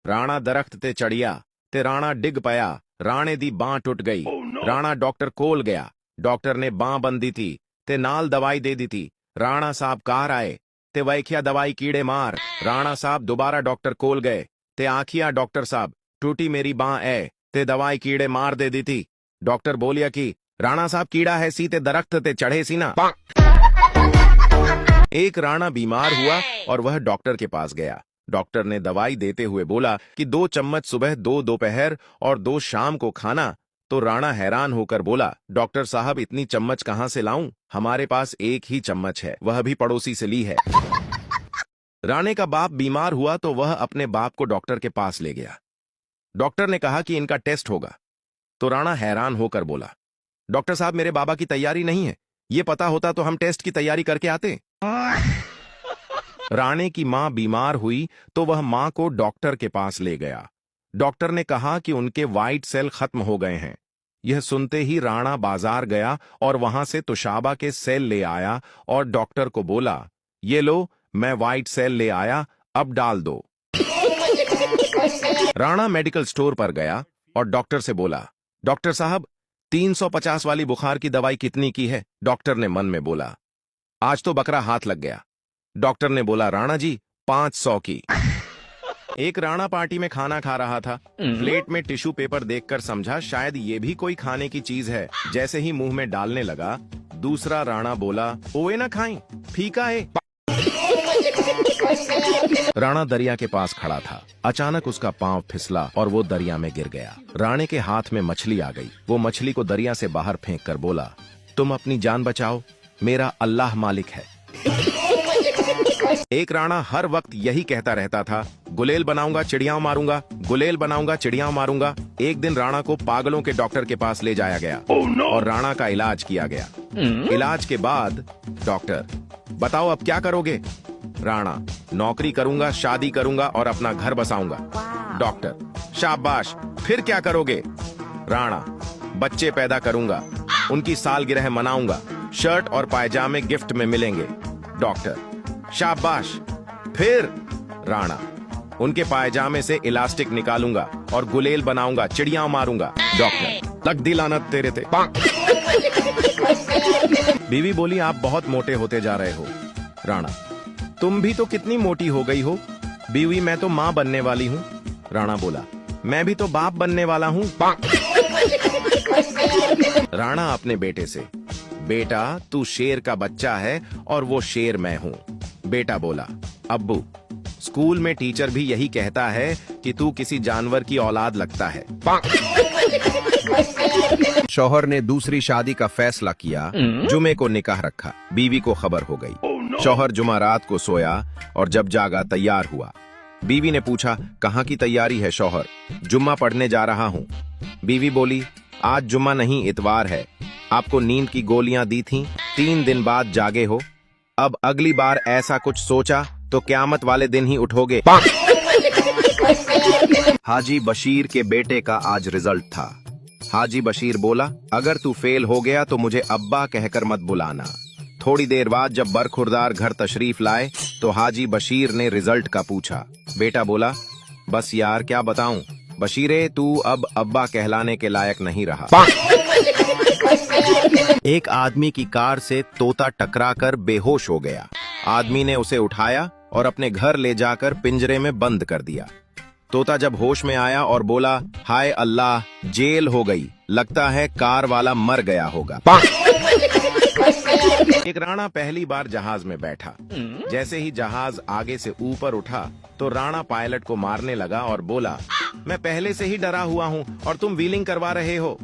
राणा दरख्त ते चढ़िया ते राणा डिग पया। राणे दी बांह टुट गई। राणा डॉक्टर कोल गया। डॉक्टर ने बांह बंदी थी ते नाल दवाई दे दी थी। राणा साहब कार आए ते वैख्या दवाई कीड़े मार। राणा साहब दोबारा डॉक्टर कोल गए ते आखिया डॉक्टर साहब टूटी मेरी बांह ए ते दवाई कीड़े मार दे दी थी। डॉक्टर बोलिया कि राणा साहब कीड़ा है सी ते दरख्त ते चढ़े सी ना। एक राणा बीमार हुआ और वह डॉक्टर के पास गया। डॉक्टर ने दवाई देते हुए बोला कि 2 चम्मच सुबह, 2 दोपहर और 2 शाम को खाना। तो राणा हैरान होकर बोला, डॉक्टर साहब इतनी चम्मच कहां से लाऊं? हमारे पास एक ही चम्मच है, वह भी पड़ोसी से ली है। राणे का बाप बीमार हुआ तो वह अपने बाप को डॉक्टर के पास ले गया। डॉक्टर ने कहा कि इनका टेस्ट होगा। तो राणा हैरान होकर बोला, डॉक्टर साहब मेरे बाबा की तैयारी नहीं है, ये पता होता तो हम टेस्ट की तैयारी करके आते। राणे की मां बीमार हुई तो वह मां को डॉक्टर के पास ले गया। डॉक्टर ने कहा कि उनके वाइट सेल खत्म हो गए हैं। यह सुनते ही राणा बाजार गया और वहां से तुशाबा के सेल ले आया और डॉक्टर को बोला, ये लो मैं वाइट सेल ले आया, अब डाल दो। राणा मेडिकल स्टोर पर गया और डॉक्टर से बोला, डॉक्टर साहब 350 वाली बुखार की दवाई कितनी की है? डॉक्टर ने मन में बोला, आज तो बकरा हाथ लग गया। डॉक्टर ने बोला, राणा जी 500 की। एक राणा पार्टी में खाना खा रहा था। प्लेट में टिश्यू पेपर देखकर समझा शायद ये भी कोई खाने की चीज है। जैसे ही मुंह में डालने लगा, दूसरा राणा बोला, ओए ना खाएं, फीका है। राणा दरिया के पास खड़ा था। अचानक उसका पांव फिसला और वो दरिया में गिर गया। राणे के हाथ में मछली आ गई। वो मछली को दरिया से बाहर फेंक कर बोला, तुम अपनी जान बचाओ, मेरा अल्लाह मालिक है। एक राणा हर वक्त यही कहता रहता था, गुलेल बनाऊंगा चिड़ियाओं मारूंगा, गुलेल बनाऊंगा चिड़ियाओं मारूंगा। एक दिन राणा को पागलों के डॉक्टर के पास ले जाया गया और राणा का इलाज किया गया। इलाज के बाद डॉक्टर, बताओ अब क्या करोगे? राणा, नौकरी करूंगा, शादी करूंगा और अपना घर बसाऊंगा। डॉक्टर, शाबाश, फिर क्या करोगे? राणा, बच्चे पैदा करूंगा, उनकी सालगिरह मनाऊंगा, शर्ट और पायजामे गिफ्ट में मिलेंगे। डॉक्टर, शाबाश, फिर? राणा, उनके पायजामे से इलास्टिक निकालूंगा और गुलेल बनाऊंगा, चिड़ियाओं मारूंगा। डॉक्टर, लग दी लानत तेरे ते। बीवी बोली, आप बहुत मोटे होते जा रहे हो। राणा, तुम भी तो कितनी मोटी हो गई हो। बीवी, मैं तो मां बनने वाली हूँ। राणा बोला, मैं भी तो बाप बनने वाला हूँ। राणा अपने बेटे से, बेटा तू शेर का बच्चा है और वो शेर मैं हूँ। बेटा बोला, अब्बू स्कूल में टीचर भी यही कहता है कि तू किसी जानवर की औलाद लगता है। शौहर ने दूसरी शादी का फैसला किया। जुमे को निकाह रखा। बीवी को खबर हो गई। शौहर जुमा रात को सोया और जब जागा तैयार हुआ। बीवी ने पूछा, कहाँ की तैयारी है शौहर? जुम्मा पढ़ने जा रहा हूँ। बीवी बोली, आज जुम्मा नहीं इतवार है, आपको नींद की गोलियां दी थीं, 3 दिन बाद जागे हो। अब अगली बार ऐसा कुछ सोचा तो क़यामत वाले दिन ही उठोगे। हाजी बशीर के बेटे का आज रिजल्ट था। हाजी बशीर बोला, अगर तू फेल हो गया तो मुझे अब्बा कहकर मत बुलाना। थोड़ी देर बाद जब बरखुरदार घर तशरीफ लाए तो हाजी बशीर ने रिजल्ट का पूछा। बेटा बोला, बस यार क्या बताऊं, बशीरे तू अब अब्बा कहलाने के लायक नहीं रहा। एक आदमी की कार से तोता टकराकर बेहोश हो गया। आदमी ने उसे उठाया और अपने घर ले जाकर पिंजरे में बंद कर दिया। तोता जब होश में आया और बोला, हाय अल्लाह, जेल हो गई, लगता है कार वाला मर गया होगा। एक राणा पहली बार जहाज में बैठा। जैसे ही जहाज आगे से ऊपर उठा तो राणा पायलट को मारने लगा और बोला, मैं पहले से ही डरा हुआ हूँ और तुम व्हीलिंग करवा रहे हो।